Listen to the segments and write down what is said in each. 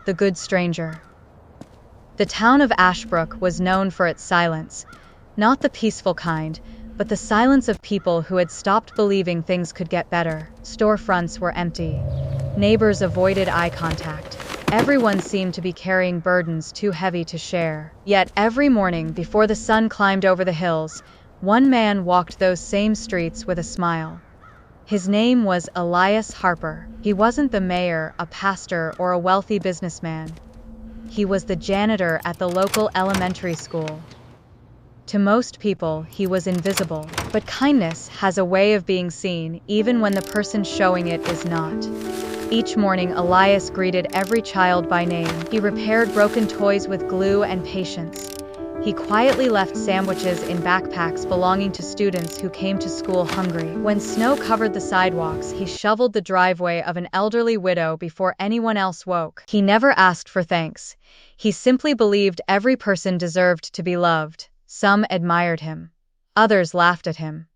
the good stranger. The town of Ashbrook was known for its silence, not the peaceful kind, but the silence of people who had stopped believing things could get better. Storefronts were empty. Neighbors avoided eye contact. Everyone seemed to be carrying burdens too heavy to share. Yet every morning, before the sun climbed over the hills, one man walked those same streets with a smile. His name was Elias Harper. He wasn't the mayor, a pastor, or a wealthy businessman. He was the janitor at the local elementary school. To most people, he was invisible, but kindness has a way of being seen even when the person showing it is not. Each morning, Elias greeted every child by name. He repaired broken toys with glue and patience. He quietly left sandwiches in backpacks belonging to students who came to school hungry. When snow covered the sidewalks, he shoveled the driveway of an elderly widow before anyone else woke. He never asked for thanks. He simply believed every person deserved to be loved. Some admired him. Others laughed at him.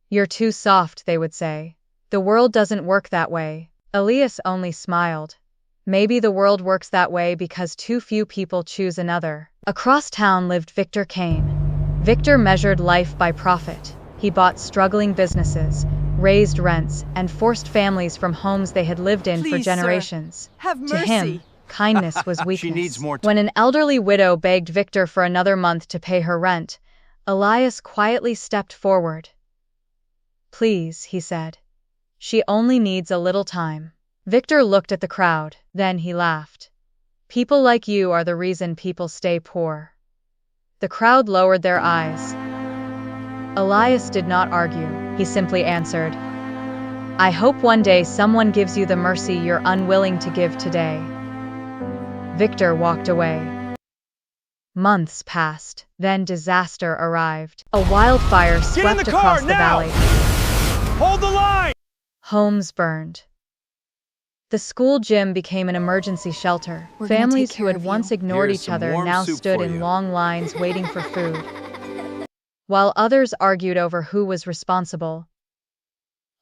"You're too soft," they would say. "The world doesn't work that way." Elias only smiled. Maybe the world works that way because too few people choose another. Across town lived Victor Kane. Victor measured life by profit. He bought struggling businesses, raised rents, and forced families from homes they had lived in for generations. Sir, have mercy. To him, kindness was weakness. She needs more When an elderly widow begged Victor for another month to pay her rent, Elias quietly stepped forward. "Please," he said. "She only needs a little time." Victor looked at the crowd, then he laughed. "People like you are the reason people stay poor." The crowd lowered their eyes. Elias did not argue. He simply answered, "I hope one day someone gives you the mercy you're unwilling to give today." Victor walked away. Months passed, then disaster arrived. A wildfire swept across the valley. Hold the line! Homes burned. The school gym became an emergency shelter. Families who had once ignored each other now stood in long lines waiting for food. While others argued over who was responsible,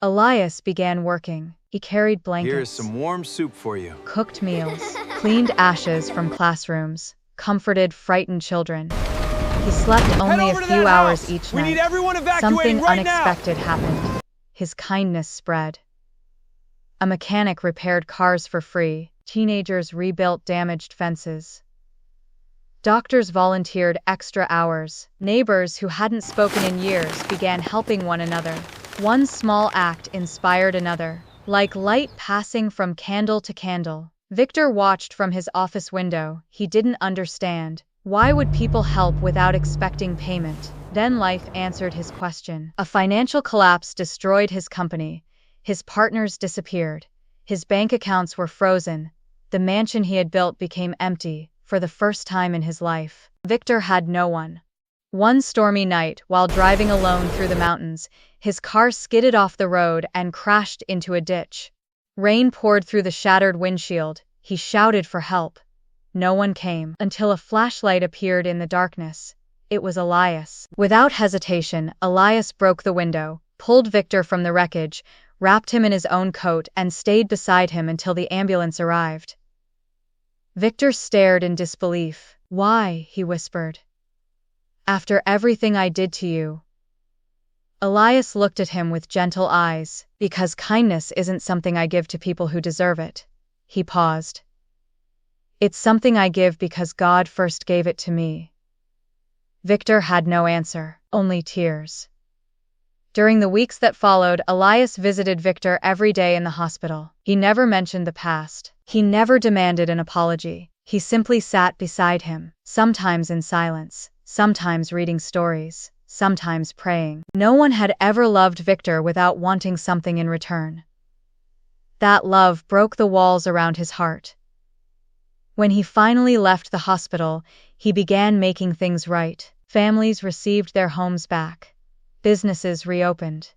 Elias began working. He carried blankets, Here's some warm soup for you. cooked meals, cleaned ashes from classrooms, comforted frightened children. He slept only a few hours each We night. need everyone evacuating Something right now! unexpected happened. His kindness spread. A mechanic repaired cars for free. Teenagers rebuilt damaged fences. Doctors volunteered extra hours. Neighbors who hadn't spoken in years began helping one another. One small act inspired another, like light passing from candle to candle. Victor watched from his office window. He didn't understand. Why would people help without expecting payment? Then life answered his question. A financial collapse destroyed his company. His partners disappeared. His bank accounts were frozen. The mansion he had built became empty, for the first time in his life. Victor had no one. One stormy night, while driving alone through the mountains, his car skidded off the road and crashed into a ditch. Rain poured through the shattered windshield. He shouted for help. No one came, until a flashlight appeared in the darkness. It was Elias. Without hesitation, Elias broke the window, pulled Victor from the wreckage, wrapped him in his own coat, and stayed beside him until the ambulance arrived. Victor stared in disbelief. "Why?" he whispered. "After everything I did to you." Elias looked at him with gentle eyes. "Because kindness isn't something I give to people who deserve it." He paused. "It's something I give because God first gave it to me." Victor had no answer, only tears. During the weeks that followed, Elias visited Victor every day in the hospital. He never mentioned the past. He never demanded an apology. He simply sat beside him, sometimes in silence, sometimes reading stories, sometimes praying. No one had ever loved Victor without wanting something in return. That love broke the walls around his heart. When he finally left the hospital, he began making things right. Families received their homes back. Businesses reopened.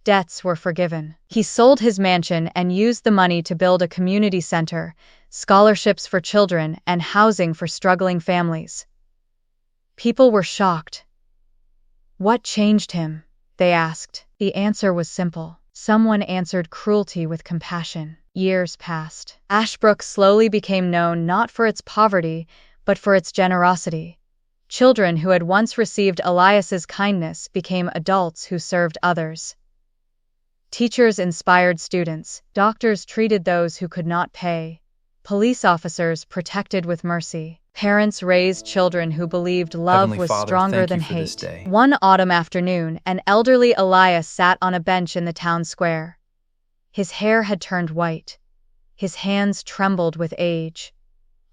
Debts were forgiven. He sold his mansion and used the money to build a community center, scholarships for children, and housing for struggling families. People were shocked. What changed him? They asked. The answer was simple. Someone answered cruelty with compassion. Years passed. Ashbrook slowly became known not for its poverty, but for its generosity. Children who had once received Elias's kindness became adults who served others. Teachers inspired students, doctors treated those who could not pay, police officers protected with mercy. Parents raised children who believed love Heavenly was Father, stronger thank than you for this hate. day. One autumn afternoon, an elderly Elias sat on a bench in the town square. His hair had turned white. His hands trembled with age.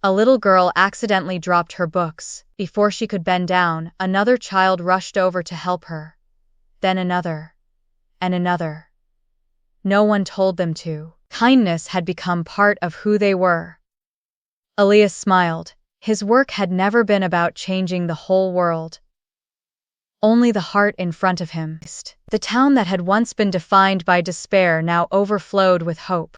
A little girl accidentally dropped her books. Before she could bend down, another child rushed over to help her. Then another. And another. No one told them to. Kindness had become part of who they were. Elias smiled. His work had never been about changing the whole world. Only the heart in front of him. The town that had once been defined by despair now overflowed with hope.